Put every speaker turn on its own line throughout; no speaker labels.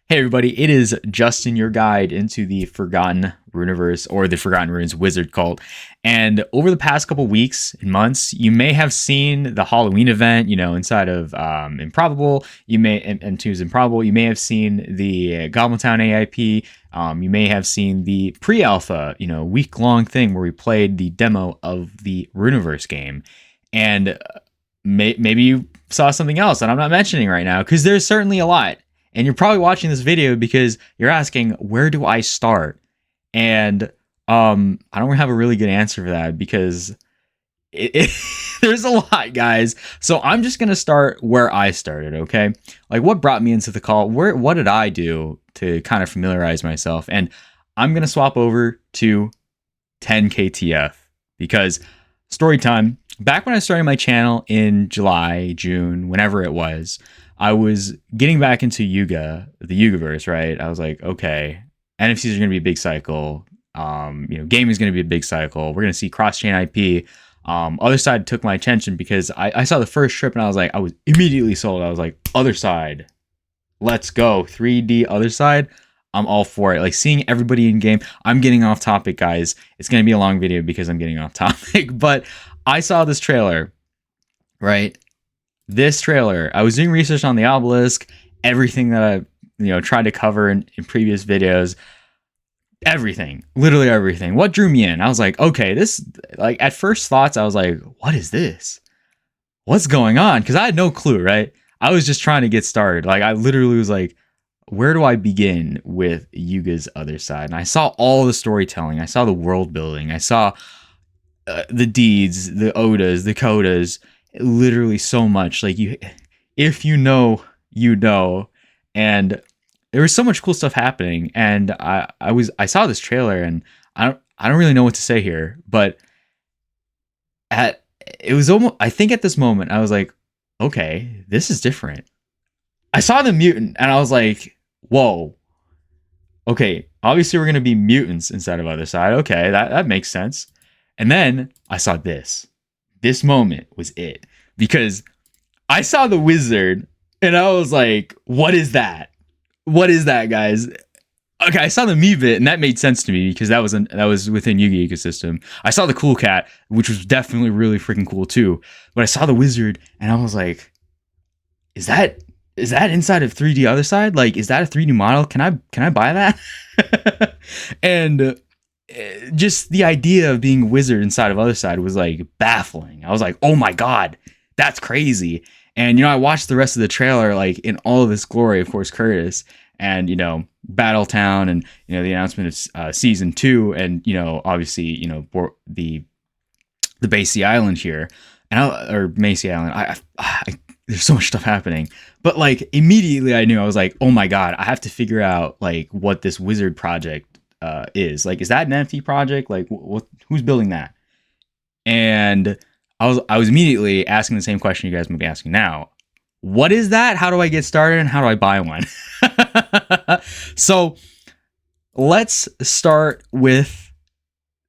Hey everybody, it is Justin, your guide into the Forgotten Runiverse or the Forgotten Runes Wizard cult. And over the past couple weeks and months, you may have seen the Halloween event, inside of Improbable. You may and Tunes Improbable. You may have seen the Goblin Town AIP. You may have seen the pre-alpha, week-long thing where we played the demo of the Runiverse game. And maybe you saw something else that I'm not mentioning right now, because there's certainly a lot. And you're probably watching this video because you're asking, where do I start? And I don't have a really good answer for that because there's a lot, guys. So I'm just going to start where I started, okay? Like, what brought me into the call? What did I do to kind of familiarize myself? And I'm going to swap over to 10KTF because story time. Back when I started my channel in July, June, whenever it was, I was getting back into Yuga, the Yugaverse, right? I was like, okay, NFTs are going to be a big cycle. Gaming is going to be a big cycle. We're going to see cross-chain IP. Other Side took my attention because I saw the first trip and I was immediately sold. I was like, Other Side, let's go. 3D Other Side. I'm all for it. Like, seeing everybody in game. I'm getting off topic, guys. It's going to be a long video because I'm getting off topic. But I saw this trailer, right? This trailer, I was doing research on the obelisk, everything that I tried to cover in previous videos, everything, literally everything. What drew me in? I was like, okay, this, like, at first thoughts, I was like, what is this? What's going on? Because I had no clue, right? I was just trying to get started. Like, I literally was like, where do I begin with Yuga's Other Side? And I saw all the storytelling. I saw the world building. I saw the deeds, the odas, the codas, literally so much. Like, if you know, and there was so much cool stuff happening. And I saw this trailer and I don't really know what to say here, but it was almost, I think at this moment I was like, okay, this is different. I saw the mutant and I was like, whoa, okay, obviously we're going to be mutants instead of Other Side. Okay, that makes sense. And then I saw this. This moment was it. Because I saw the wizard and I was like, what is that? What is that, guys? Okay, I saw the me bit and that made sense to me because that was within Yugi ecosystem. I saw the cool cat, which was definitely really freaking cool too. But I saw the wizard and I was like, is that inside of 3D Other Side? Like, is that a 3D model? Can I buy that? And just the idea of being a wizard inside of Other Side was like baffling. I was like, oh my god, that's crazy. And I watched the rest of the trailer like in all of its glory, of course, Curtis, and Battletown, and the announcement of season 2, and obviously the Basie Island here, or Macy Island. There's so much stuff happening, but like immediately I knew, I was like, oh my god, I have to figure out like what this wizard project is. Like, is that an NFT project? Like, who's building that? And I was immediately asking the same question you guys might be asking now. What is that? How do I get started? And how do I buy one? So let's start with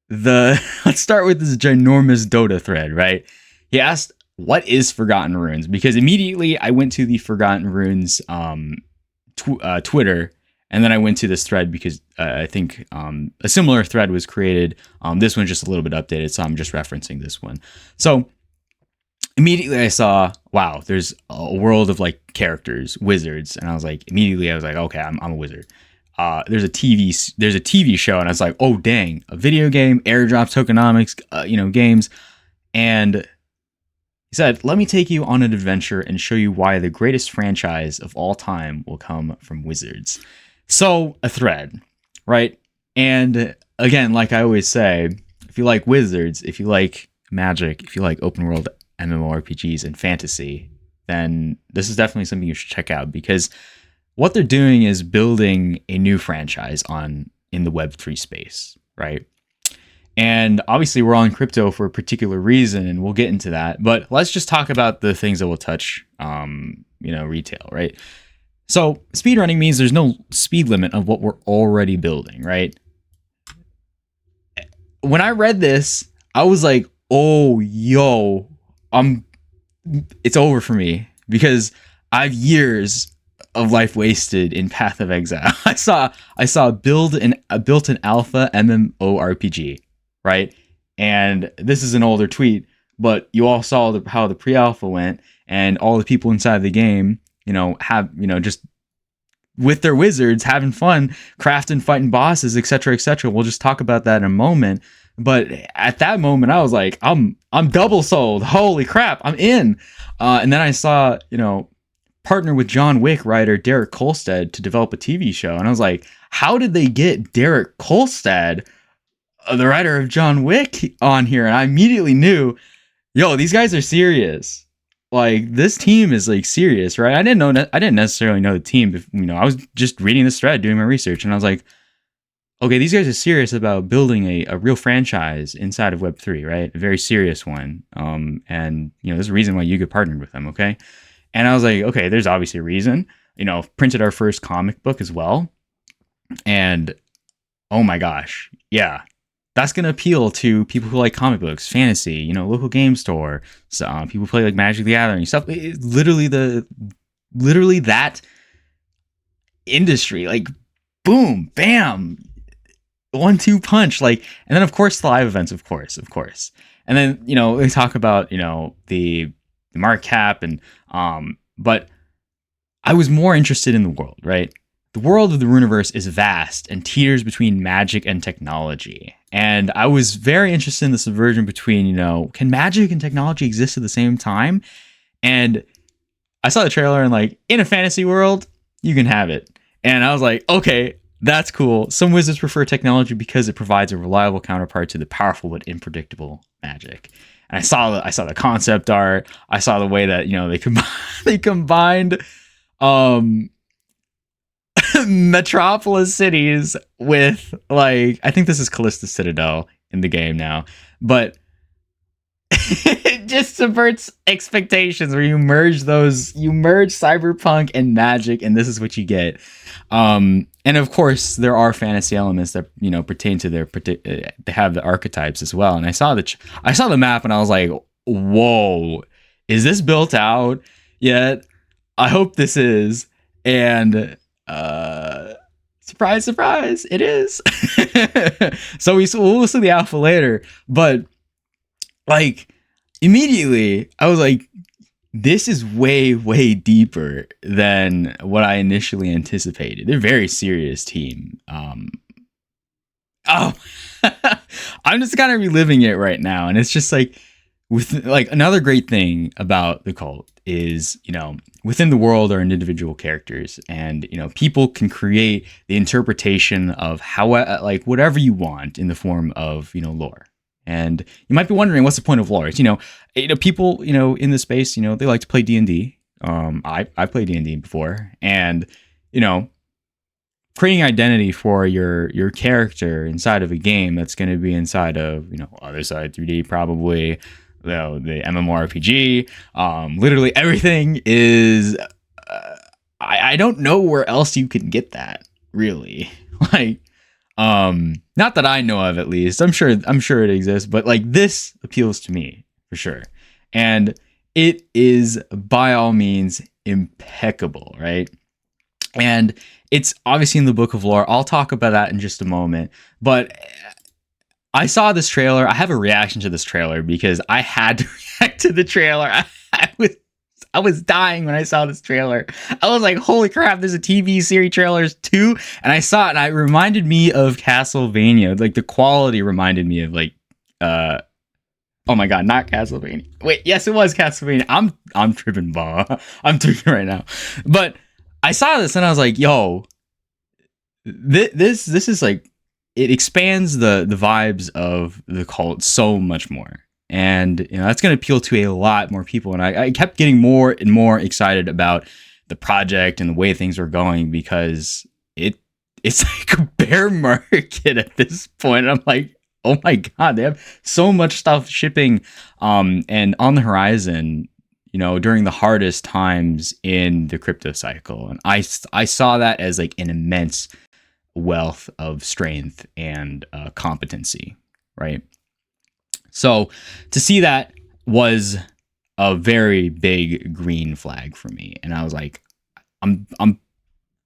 this ginormous Dota thread, right? He asked, what is Forgotten Runes? Because immediately I went to the Forgotten Runes Twitter, and then I went to this thread because I think a similar thread was created. This one's just a little bit updated, so I'm just referencing this one. So immediately I saw, wow, there's a world of like characters, wizards, and I was like, okay, I'm a wizard. There's a TV show, and I was like, oh dang, a video game, airdrops, tokenomics, games, and he said, let me take you on an adventure and show you why the greatest franchise of all time will come from wizards. So, a thread, right? And again, like I always say, if you like wizards, if you like magic, if you like open world MMORPGs and fantasy, then this is definitely something you should check out, because what they're doing is building a new franchise in the Web3 space, right? And obviously we're on crypto for a particular reason, and we'll get into that. But let's just talk about the things that will touch, retail, right? So speedrunning means there's no speed limit of what we're already building, right? When I read this, I was like, oh, it's over for me, because I have years of life wasted in Path of Exile. I saw a built an alpha MMORPG, right? And this is an older tweet, but you all saw how the pre-alpha went, and all the people inside the game, have just with their wizards having fun, crafting, fighting bosses, etc., etc. We'll just talk about that in a moment. But at that moment, I was like, I'm double sold. Holy crap, I'm in. And then I saw, partner with John Wick writer Derek Kolstad to develop a TV show. And I was like, how did they get Derek Kolstad, the writer of John Wick, on here? And I immediately knew, yo, these guys are serious. Like, this team is like serious, right? I didn't necessarily know the team, but, I was just reading this thread, doing my research, and I was like, okay, these guys are serious about building a real franchise inside of Web3, right? A very serious one. And there's a reason why you get partnered with them, okay? And I was like, okay, there's obviously a reason. Printed our first comic book as well, and oh my gosh, yeah. That's going to appeal to people who like comic books, fantasy, local game store, people play like Magic the Gathering stuff. It's literally that industry, like boom, bam, 1-2 punch, like, and then of course the live events, of course. And then, we talk about, the market cap and, but I was more interested in the world, right? The world of the Runiverse is vast and teeters between magic and technology. And I was very interested in the subversion between, can magic and technology exist at the same time? And I saw the trailer and like, in a fantasy world, you can have it. And I was like, okay, that's cool. Some wizards prefer technology because it provides a reliable counterpart to the powerful but unpredictable magic. And I saw the concept art. I saw the way that, they combined metropolis cities with, like, I think this is Callista Citadel in the game now, but it just subverts expectations where you merge cyberpunk and magic, and this is what you get. And of course there are fantasy elements that pertain to they have the archetypes as well. And I saw the map and I was like, whoa, is this built out yet? I hope this is. And surprise, it is. So we'll see the alpha later, but like immediately I was like, this is way deeper than what I initially anticipated. They're a very serious team. I'm just kind of reliving it right now, and it's just like, with like, another great thing about the cult is, within the world are individual characters, and people can create the interpretation of how, like, whatever you want in the form of lore. And you might be wondering, what's the point of lore? It's, people in this space, they like to play D&D. I played D&D before, and creating identity for your character inside of a game that's going to be inside of OtherSide 3D, probably the MMORPG, literally everything is, I don't know where else you can get that, really. Like, not that I know of, at least. I'm sure it exists, but like, this appeals to me for sure. And it is by all means impeccable, right? And it's obviously in the book of lore. I'll talk about that in just a moment, but I saw this trailer. I have a reaction to this trailer because I had to react to the trailer. I was dying when I saw this trailer. I was like, holy crap, there's a TV series trailers too. And I saw it and it reminded me of Castlevania. Like, the quality reminded me of like, oh my God, not Castlevania. Wait, yes, it was Castlevania. I'm tripping, I'm tripping right now. But I saw this and I was like, yo, this is like, it expands the vibes of the cult so much more. And that's going to appeal to a lot more people. And I kept getting more and more excited about the project and the way things were going, because it's like a bear market at this point. I'm like, oh my God, they have so much stuff shipping and on the horizon, during the hardest times in the crypto cycle. And I saw that as like an immense wealth of strength and competency, right? So to see that was a very big green flag for me, and I was like, I'm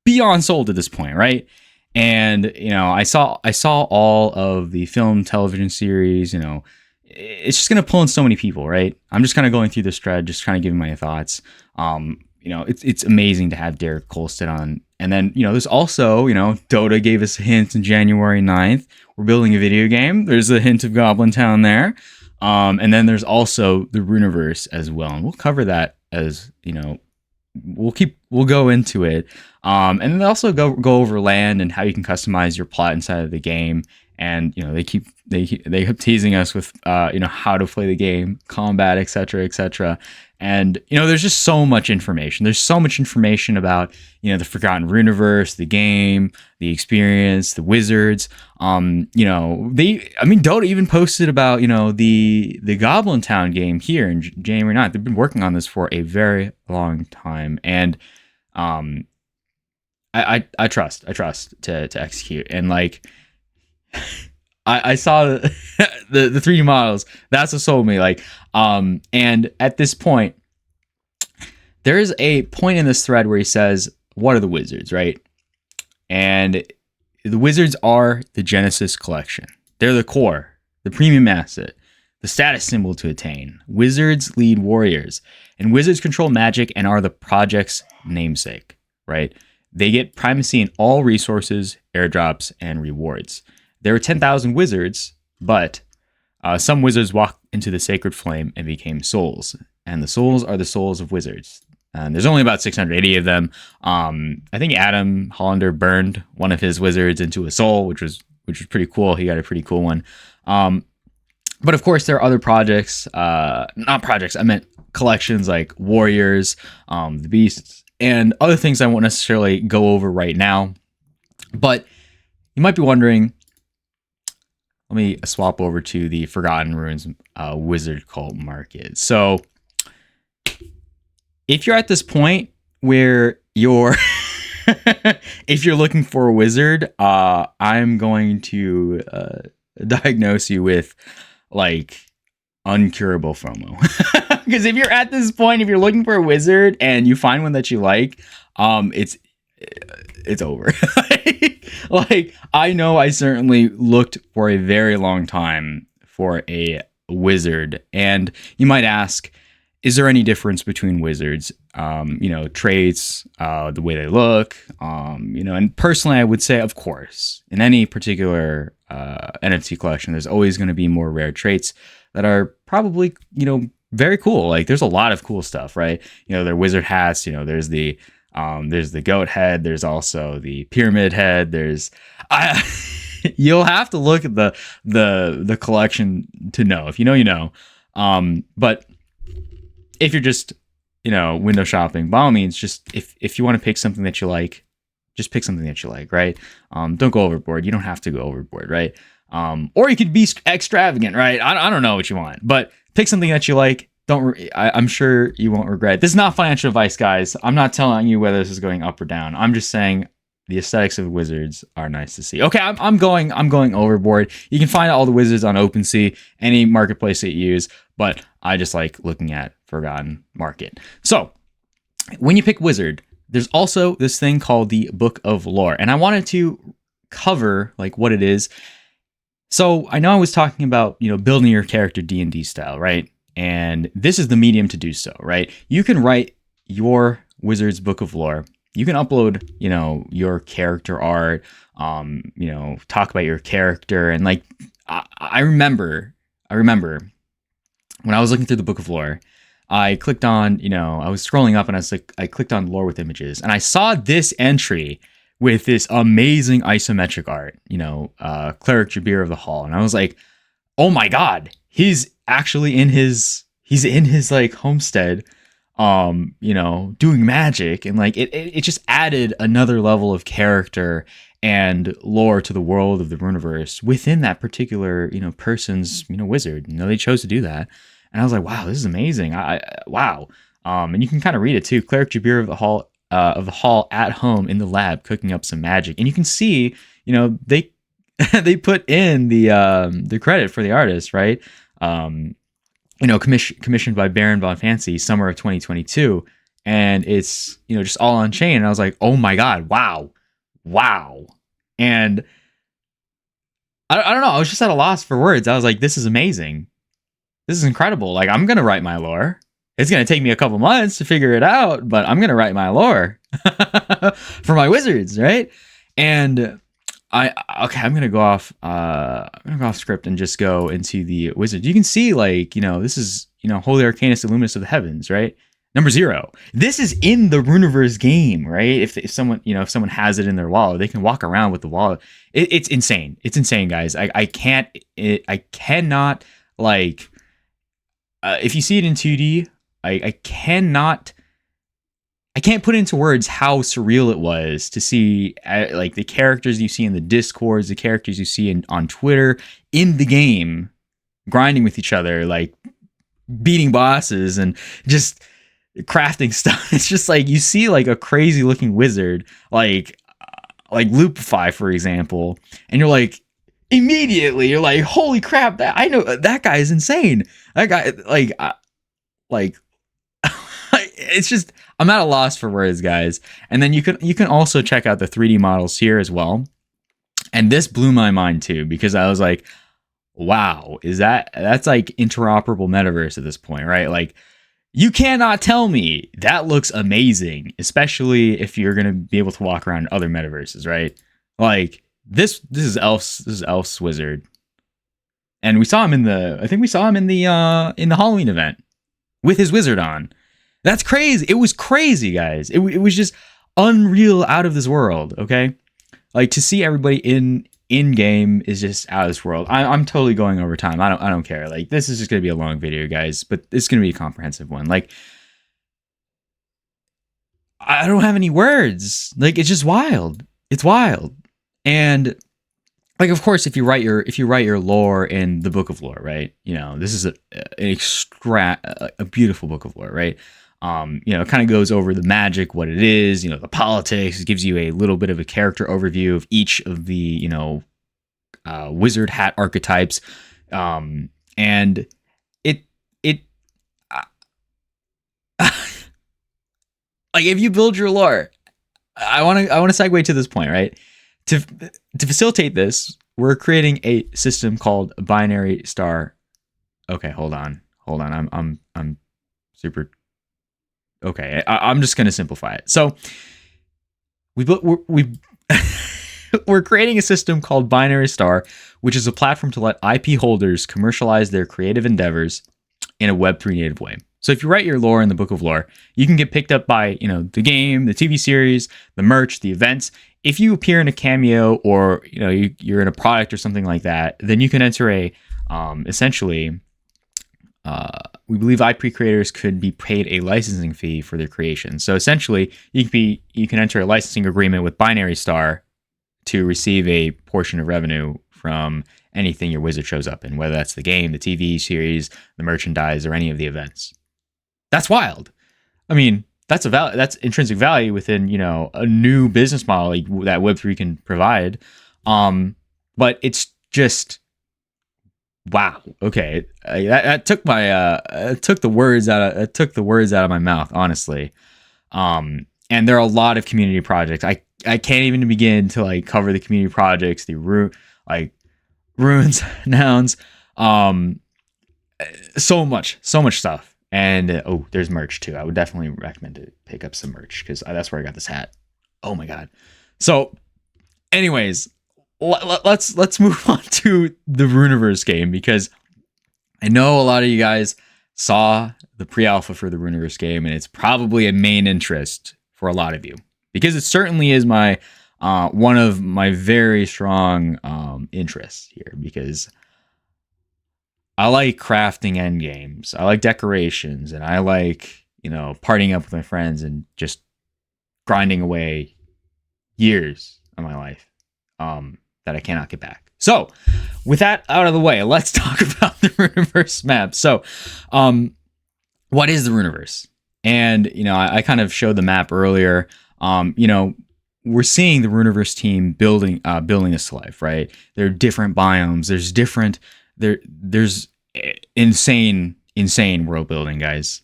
beyond sold at this point, right? And I saw all of the film, television series. It's just gonna pull in so many people, right? I'm just kind of going through this thread, just kind of giving my thoughts. It's amazing to have Derek Kolstad on. And then, there's also, Dota gave us a hint on January 9th. We're building a video game. There's a hint of Goblin Town there. And then there's also the Runiverse as well. And we'll cover that as, we'll go into it. And then also go over land and how you can customize your plot inside of the game. And, they keep teasing us with, how to play the game, combat, etc., etc. And, there's just so much information. There's so much information about, the Forgotten Runiverse, the game, the experience, the wizards. Dota even posted about, the Goblin Town game here in January 9th. They've been working on this for a very long time. And, I trust to execute. And like, I saw the 3D models. That's what sold me. Like, and at this point, there is a point in this thread where he says, "What are the wizards?" Right? And the wizards are the Genesis collection. They're the core, the premium asset, the status symbol to attain. Wizards lead warriors, and wizards control magic and are the project's namesake. Right? They get primacy in all resources, airdrops, and rewards. There were 10,000 wizards, but some wizards walked into the sacred flame and became souls. And the souls are the souls of wizards. And there's only about 680 of them. I think Adam Hollander burned one of his wizards into a soul, which was pretty cool. He got a pretty cool one. But of course, there are other projects. Not projects. I meant collections like Warriors, the Beasts, and other things I won't necessarily go over right now. But you might be wondering, let me swap over to the Forgotten Ruins Wizard Cult Market. So if you're at this point where you're if you're looking for a wizard, I'm going to diagnose you with like uncurable FOMO. Because if you're at this point, if you're looking for a wizard and you find one that you like, it's over. Like, I know I certainly looked for a very long time for a wizard. And you might ask, is there any difference between wizards? Traits, the way they look, and personally, I would say, of course, in any particular NFT collection, there's always going to be more rare traits that are probably, very cool. Like, there's a lot of cool stuff, right? Their wizard hats, there's the goat head. There's also the pyramid head. You'll have to look at the collection to know. If you know, you know. But if you're just, window shopping, by all means, just if you want to pick something that you like, just pick something that you like, right? Don't go overboard. You don't have to go overboard, right? Or you could be extravagant, right? I don't know what you want, but pick something that you like. I'm sure you won't regret. This is not financial advice, guys. I'm not telling you whether this is going up or down. I'm just saying the aesthetics of wizards are nice to see. Okay, I'm going overboard. You can find all the wizards on OpenSea, any marketplace that you use, but I just like looking at Forgotten Market. So when you pick wizard, there's also this thing called the Book of Lore, and I wanted to cover like what it is. So I know I was talking about building your character D&D style, right? And this is the medium to do so, right? You can write your wizard's Book of Lore. You can upload, your character art, talk about your character. And like, I remember when I was looking through the Book of Lore, I clicked on, I was scrolling up and I clicked on Lore with Images, and I saw this entry with this amazing isometric art, Cleric Jabir of the Hall. And I was like, oh my God, he's actually in his like homestead, doing magic. And like, it just added another level of character and lore to the world of the Runiverse within that particular, person's, wizard. They chose to do that. And I was like, wow, this is amazing. Wow. And you can kind of read it too. Cleric Jabir of the Hall at home in the lab, cooking up some magic. And you can see, they they put in the credit for the artist, right? Commissioned by Baron Von Fancy, summer of 2022. and it's, just all on chain. And I was like, oh my God, wow. And I don't know. I was just at a loss for words. I was like, this is amazing. This is incredible. Like, I'm going to write my lore. It's going to take me a couple months to figure it out, but I'm going to write my lore for my wizards, right? And I'm going to go off script and just go into the wizard. You can see, like, this is, Holy Arcanist Illuminus of the Heavens, right? Number 0. This is in the Runiverse game, right? If someone, if someone has it in their wallet, they can walk around with the wallet. It's insane. It's insane, guys. I cannot, like, if you see it in 2D, I can't put into words how surreal it was to see, like, the characters you see in the Discords, the characters you see on Twitter, in the game, grinding with each other, like beating bosses and just crafting stuff. It's just like, you see like a crazy looking wizard, like Loopify, for example, and you're like, immediately you're like, holy crap, that I know that guy is insane. That guy, like it's just, I'm at a loss for words, guys. And then you can also check out the 3D models here as well. And this blew my mind too, because I was like, wow, that's like interoperable metaverse at this point, right? Like, you cannot tell me that looks amazing, especially if you're going to be able to walk around other metaverses, right? Like, this is Elf's wizard. And we saw him in the Halloween event with his wizard on. That's crazy. It was crazy, guys. It was just unreal, out of this world, okay? Like, to see everybody in game is just out of this world. I'm totally going over time. I don't care. Like, this is just gonna be a long video, guys, but it's gonna be a comprehensive one. Like, I don't have any words. Like, it's just wild. It's wild. And, like, of course, if you write your lore in the Book of Lore, right? This is a beautiful Book of Lore, right? It kind of goes over the magic, what it is, the politics. It gives you a little bit of a character overview of each of the, wizard hat archetypes. And it like, if you build your lore, I want to segue to this point, right? To facilitate this, we're creating a system called binary star. Okay, hold on. I'm super. Okay, I'm just gonna simplify it. So we're creating a system called Binary Star, which is a platform to let IP holders commercialize their creative endeavors in a Web3 native way. So if you write your lore in the Book of Lore, you can get picked up by, the game, the TV series, the merch, the events. If you appear in a cameo, or you're in a product or something like that, then you can enter a essentially. We believe IP creators could be paid a licensing fee for their creation. So essentially, you can enter a licensing agreement with Binary Star to receive a portion of revenue from anything your wizard shows up in, whether that's the game, the TV series, the merchandise, or any of the events. That's wild. I mean, that's intrinsic value within, a new business model that Web3 can provide. But it's just, wow. Okay, that took the words out of my mouth, honestly. And there are a lot of community projects. I can't even begin to, like, cover the community projects, the runes, nouns, so much stuff. And there's merch too. I would definitely recommend to pick up some merch, because that's where I got this hat. Oh my god. So, anyways, let's move on to the Runiverse game, because I know a lot of you guys saw the pre-alpha for the Runiverse game, and it's probably a main interest for a lot of you, because it certainly is my one of my very strong interests here, because I like crafting end games, I like decorations, and I like, partying up with my friends and just grinding away years of my life that I cannot get back. So, with that out of the way, let's talk about the Runiverse map. So, what is the Runiverse? And, I kind of showed the map earlier. We're seeing the Runiverse team building this to life, right? There are different biomes. There's insane world building, guys.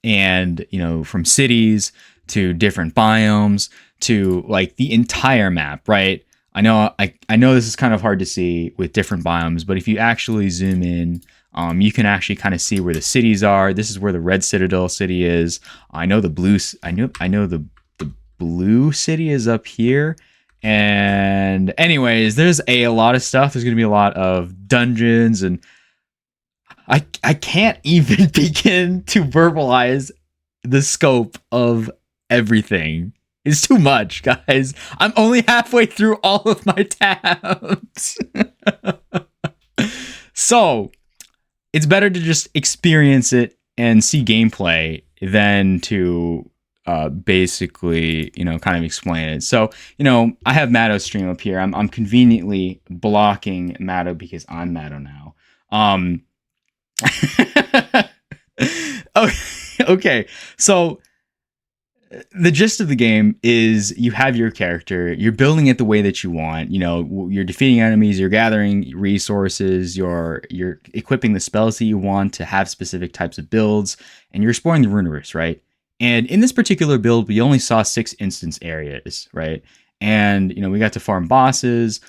and from cities to different biomes to like the entire map, right? I know this is kind of hard to see with different biomes, but if you actually zoom in, you can actually kind of see where the cities are. This is where the Red Citadel city is. I know the blue. I know the blue city is up here. And anyways, there's a lot of stuff. There's gonna be a lot of dungeons, and I can't even begin to verbalize the scope of everything. It's too much, guys. I'm only halfway through all of my tabs. So it's better to just experience it and see gameplay than to basically, kind of explain it. So, I have Matto's stream up here. I'm conveniently blocking Matto because I'm Matto now. Okay. So the gist of the game is you have your character, you're building it the way that you want. You're defeating enemies, you're gathering resources, you're equipping the spells that you want to have specific types of builds, and you're exploring the Runiverse, right? And in this particular build, we only saw 6 instance areas, right? And, we got to farm bosses,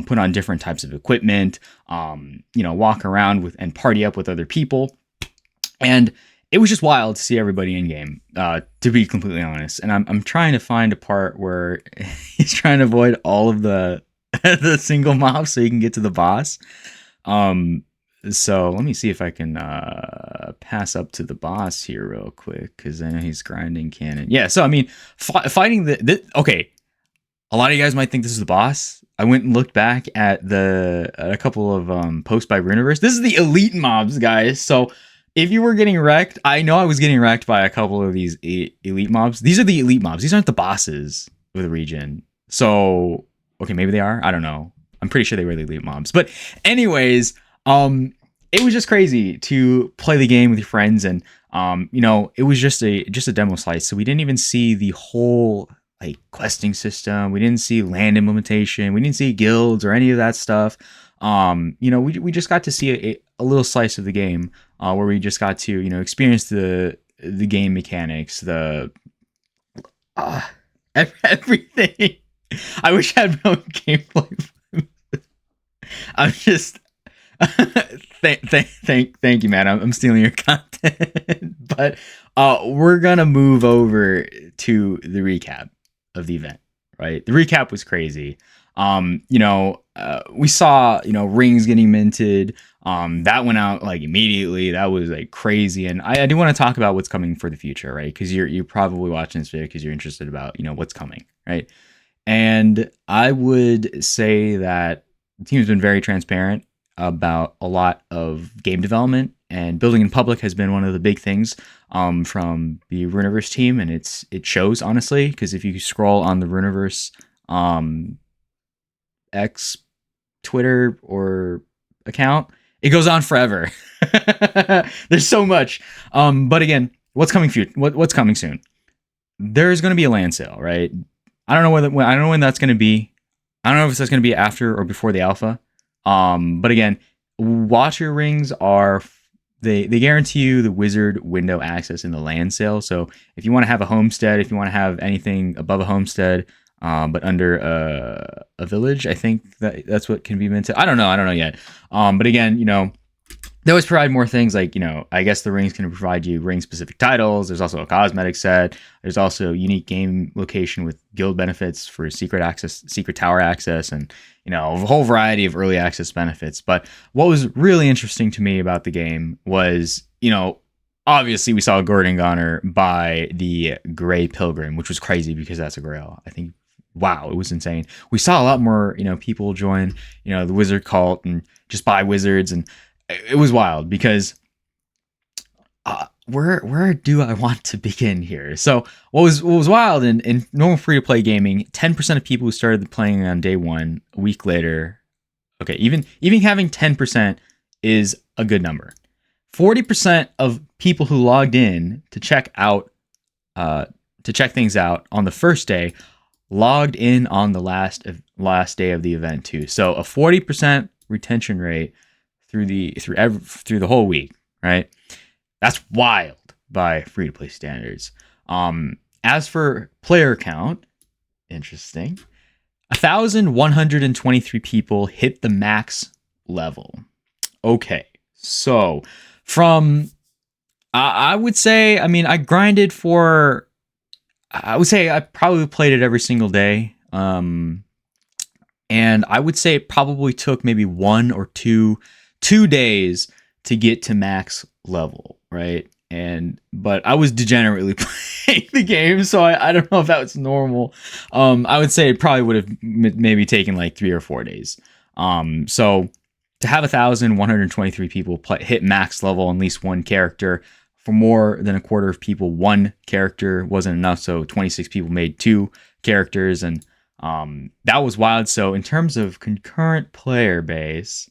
put on different types of equipment, walk around with and party up with other people. And it was just wild to see everybody in game, to be completely honest. And I'm trying to find a part where he's trying to avoid all of the the single mobs so he can get to the boss. So let me see if I can pass up to the boss here real quick, because I know he's grinding cannon. Yeah, so I mean, fighting okay. A lot of you guys might think this is the boss. I went and looked back at a couple of posts by Runiverse. This is the elite mobs, guys. So if you were getting wrecked, I know I was getting wrecked by a couple of these elite mobs. These are the elite mobs. These aren't the bosses of the region. So, okay, maybe they are. I don't know. I'm pretty sure they were the elite mobs. But anyways, it was just crazy to play the game with your friends. And, it was just a demo slice. So we didn't even see the whole like questing system. We didn't see land implementation. We didn't see guilds or any of that stuff. We just got to see a little slice of the game, where we just got to, experience the game mechanics, everything. I wish I had no gameplay. I'm just thank you, man. I'm stealing your content, but we're gonna move over to the recap of the event. Right, the recap was crazy. We saw, rings getting minted. That went out like immediately. That was like crazy. And I do want to talk about what's coming for the future, right? Because you're probably watching this video because you're interested about, what's coming, right? And I would say that the team's been very transparent about a lot of game development, and building in public has been one of the big things from the Runiverse team, and it shows, honestly, because if you scroll on the Runiverse X Twitter or account, it goes on forever. There's so much. But again, what's coming soon? There's going to be a land sale, right? I don't know when that's going to be. I don't know if that's going to be after or before the alpha. But again, Watcher rings they guarantee you the wizard window access in the land sale. So if you want to have a homestead, if you want to have anything above a homestead, but under a village, I think that's what can be minted. I don't know yet. But again, they always provide more things, like, I guess the rings can provide you ring specific titles. There's also a cosmetic set. There's also unique game location with guild benefits for secret tower access, and, a whole variety of early access benefits. But what was really interesting to me about the game was, obviously we saw a Gordon Goner by the Grey Pilgrim, which was crazy because that's a grail. I think, wow, it was insane. We saw a lot more, people join, the wizard cult and just buy wizards, and it was wild because where do I want to begin here? So what was wild in normal free to play gaming, 10% of people who started playing on day one, a week later, okay, even having 10% is a good number. 40% of people who logged in to check things out on the first day logged in on the last day of the event too. So a 40% retention rate through the whole week, right? That's wild. by free-to-play standards. As for player count, interesting. 1,123 people hit the max level. Okay, so from I would say, I mean, I grinded for, I would say I probably played it every single day. And I would say it probably took maybe 1 or 2 days to get to max level, right? But I was degenerately playing the game, so I don't know if that was normal. I would say it probably would have maybe taken like 3 or 4 days. So to have 1,123 people hit max level on at least one character, for more than a quarter of people, one character wasn't enough. So 26 people made 2 characters, and that was wild. So in terms of concurrent player base,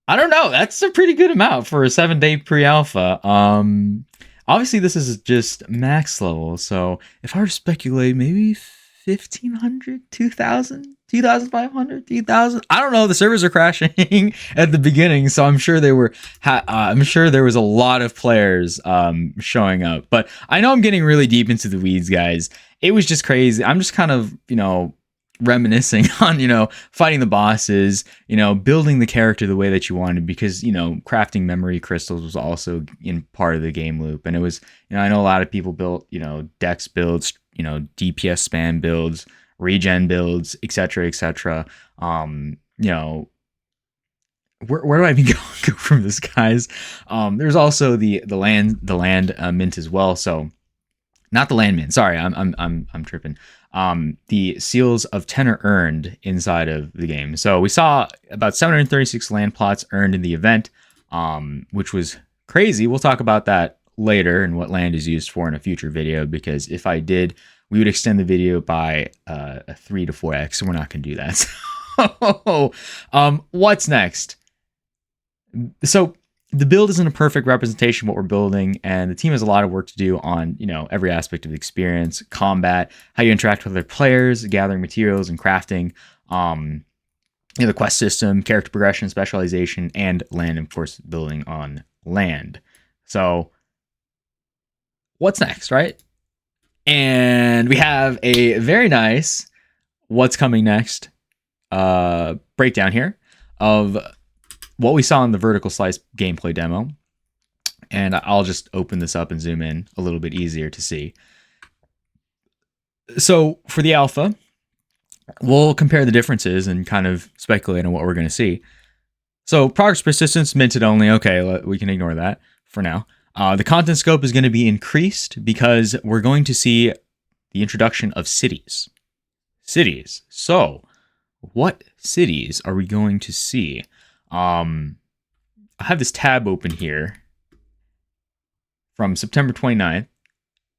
I don't know. That's a pretty good amount for a 7-day pre-alpha. Obviously this is just max level. So if I were to speculate, maybe 1,500, 2,000, 2,500, 3,000. I don't know. The servers are crashing at the beginning, so I'm sure they were. I'm sure there was a lot of players showing up. But I know I'm getting really deep into the weeds, guys. It was just crazy. I'm just kind of, reminiscing on, fighting the bosses, building the character the way that you wanted, because, crafting memory crystals was also in part of the game loop. And it was, I know a lot of people built, dex builds, DPS spam builds, regen builds, etc., etc. Where do I even go from this, guys? There's also the land mint as well. So not the land mint. Sorry, I'm tripping. The seals of tenor earned inside of the game. So we saw about 736 land plots earned in the event, which was crazy. We'll talk about that later and what land is used for in a future video, because if I did, we would extend the video by a 3 to 4x, so we're not going to do that. So, what's next? So the build isn't a perfect representation of what we're building, and the team has a lot of work to do on, every aspect of the experience, combat, how you interact with other players, gathering materials and crafting, the quest system, character progression, specialization, and land, of course, building on land. So what's next, right? And we have a very nice what's coming next breakdown here of what we saw in the vertical slice gameplay demo. And I'll just open this up and zoom in a little bit easier to see. So for the alpha, we'll compare the differences and kind of speculate on what we're going to see. So progress persistence, minted only. Okay, we can ignore that for now. The content scope is going to be increased because we're going to see the introduction of cities. Cities. So, what cities are we going to see? I have this tab open here from September 29th.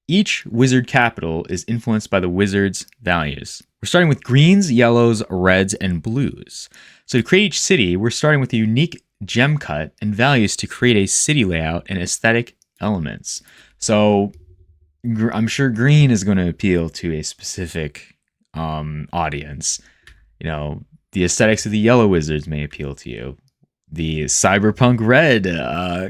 Each wizard capital is influenced by the wizard's values. We're starting with greens, yellows, reds, and blues. So to create each city, we're starting with a unique gem cut and values to create a city layout and aesthetic elements. So I'm sure green is going to appeal to a specific audience. The aesthetics of the yellow wizards may appeal to you. The cyberpunk red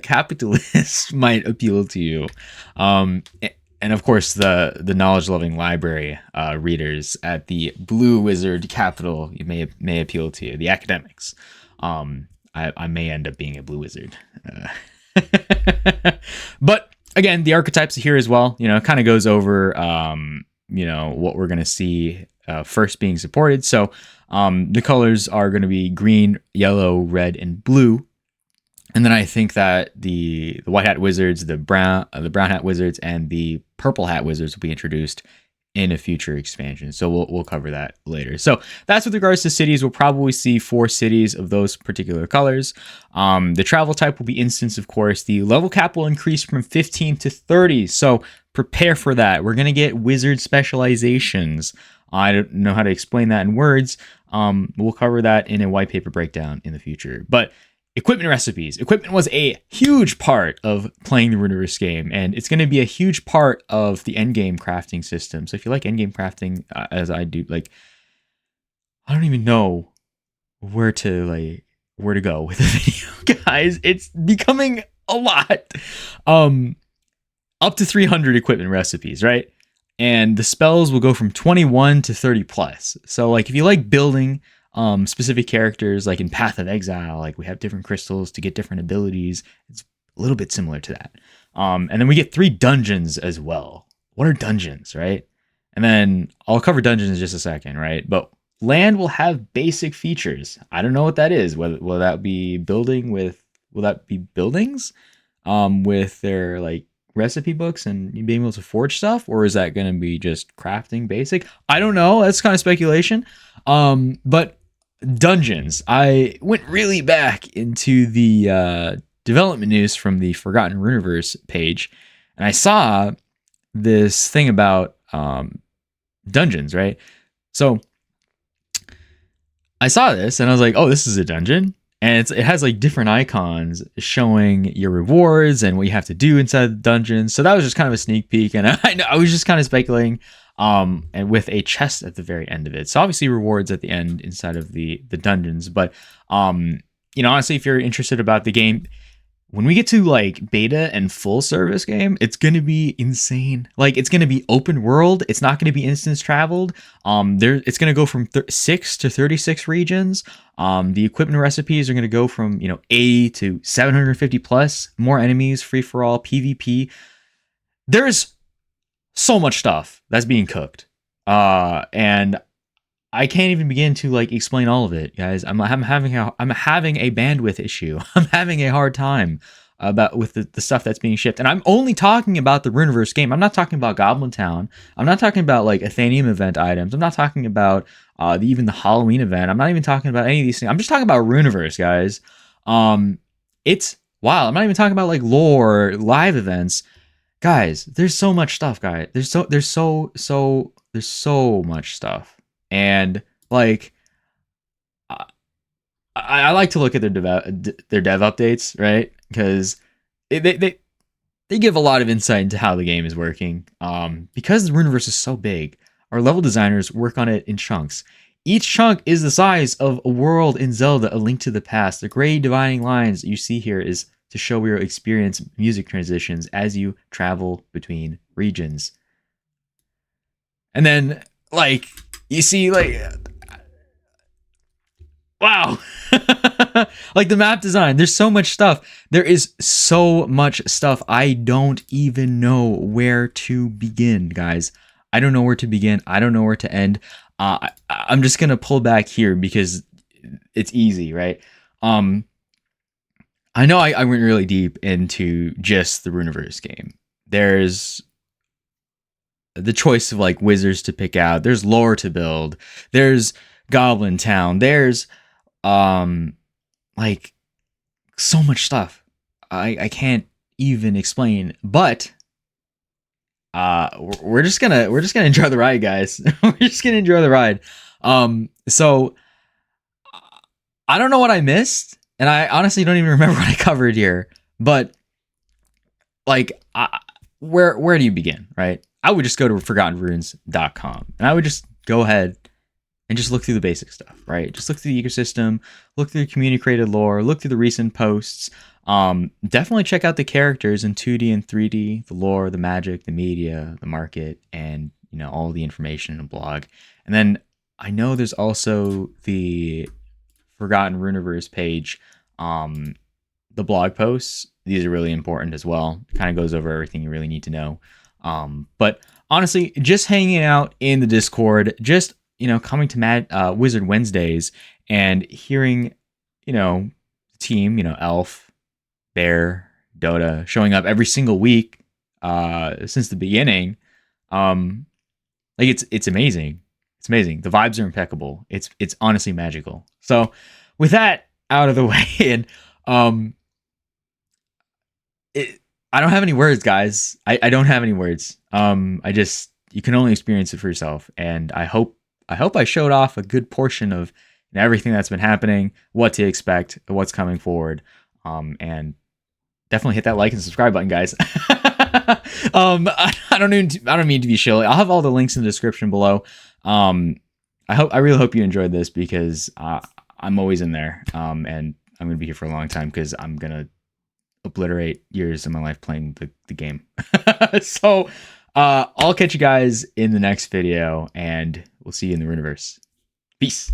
capitalists might appeal to you. And of course, the knowledge-loving library readers at the blue wizard capital may appeal to you. The academics. I may end up being a blue wizard. But again, the archetypes are here as well. It kind of goes over, what we're going to see first being supported. So the colors are going to be green, yellow, red, and blue. And then I think that the white hat wizards, the brown hat wizards, and the purple hat wizards will be introduced in a future expansion. So we'll cover that later. So that's with regards to cities. We'll probably see 4 cities of those particular colors. The travel type will be instance, of course. The level cap will increase from 15 to 30. So prepare for that. We're going to get wizard specializations. I don't know how to explain that in words. We'll cover that in a white paper breakdown in the future. But equipment recipes. Equipment was a huge part of playing the Runiverse game, and it's going to be a huge part of the endgame crafting system. So if you like endgame crafting, as I do, I don't even know where to go with the video, guys. It's becoming a lot. Um, Up to 300 equipment recipes, right? And the spells will go from 21 to 30 plus. So like if you like building specific characters, like in Path of Exile, like we have different crystals to get different abilities. It's a little bit similar to that. And then we get 3 dungeons as well. What are dungeons, right? And then I'll cover dungeons in just a second, right? But land will have basic features. I don't know what that is. Will that be building with? Will that be buildings with their like recipe books and being able to forge stuff, or is that going to be just crafting basic? I don't know. That's kind of speculation. But dungeons. I went really back into the development news from the Forgotten Runiverse page, and I saw this thing about dungeons, right? So I saw this and I was like, oh, this is a dungeon. And it has like different icons showing your rewards and what you have to do inside the dungeon. So that was just kind of a sneak peek. And I was just kind of speculating and with a chest at the very end of it. So obviously rewards at the end inside of the dungeons. But, honestly, if you're interested about the game, when we get to like beta and full service game, it's going to be insane. Like it's going to be open world. It's not going to be instance traveled. It's going to go from 6 to 36 regions. The equipment recipes are going to go from, 80 to 750 plus, more enemies, free for all, PvP. There's so much stuff that's being cooked. And I can't even begin to like explain all of it, guys. I'm having a bandwidth issue. I'm having a hard time with the stuff that's being shipped. And I'm only talking about the Runiverse game. I'm not talking about Goblin Town. I'm not talking about like Athenium event items. I'm not talking about even the Halloween event. I'm not even talking about any of these things. I'm just talking about Runiverse, guys. It's wild. I'm not even talking about like lore, live events. Guys, there's so much stuff, guys. There's so much stuff. And like, I like to look at their dev updates, right? Because they give a lot of insight into how the game is working. Because the Runiverse is so big, our level designers work on it in chunks. Each chunk is the size of a world in Zelda: A Link to the Past. The gray dividing lines that you see here is to show where you experience music transitions as you travel between regions. And then, like, you see, like, wow. Like the map design, there's so much stuff. There is so much stuff. I don't even know where to begin, guys. I don't know where to begin. I don't know where to end. I'm just going to pull back here because it's easy, right? I know I went really deep into just the Runiverse game. There's the choice of like wizards to pick out. There's lore to build. There's Goblin Town. There's like so much stuff. I can't even explain. But we're just gonna enjoy the ride, guys. We're just gonna enjoy the ride. So I don't know what I missed, and I honestly don't even remember what I covered here. But like, where do you begin, right? I would just go to ForgottenRunes.com and I would just go ahead and just look through the basic stuff, right? Just look through the ecosystem, look through the community created lore, look through the recent posts. Definitely check out the characters in 2D and 3D, the lore, the magic, the media, the market, and all the information in a blog. And then I know there's also the Forgotten Runiverse page, the blog posts. These are really important as well. It kind of goes over everything you really need to know. But honestly, just hanging out in the Discord, just coming to Wizard Wednesdays and hearing, the team, Elf, Bear, Dota showing up every single week since the beginning. Like it's amazing. It's amazing. The vibes are impeccable. It's honestly magical. So with that out of the way, and I don't have any words, guys. I don't have any words. You can only experience it for yourself. And I hope I showed off a good portion of everything that's been happening, what to expect, what's coming forward. And definitely hit that like and subscribe button, guys. I don't mean to be shilly. I'll have all the links in the description below. I really hope you enjoyed this because I'm always in there. And I'm going to be here for a long time because I'm going to obliterate years of my life playing the game. So I'll catch you guys in the next video, and we'll see you in the Runiverse. Peace.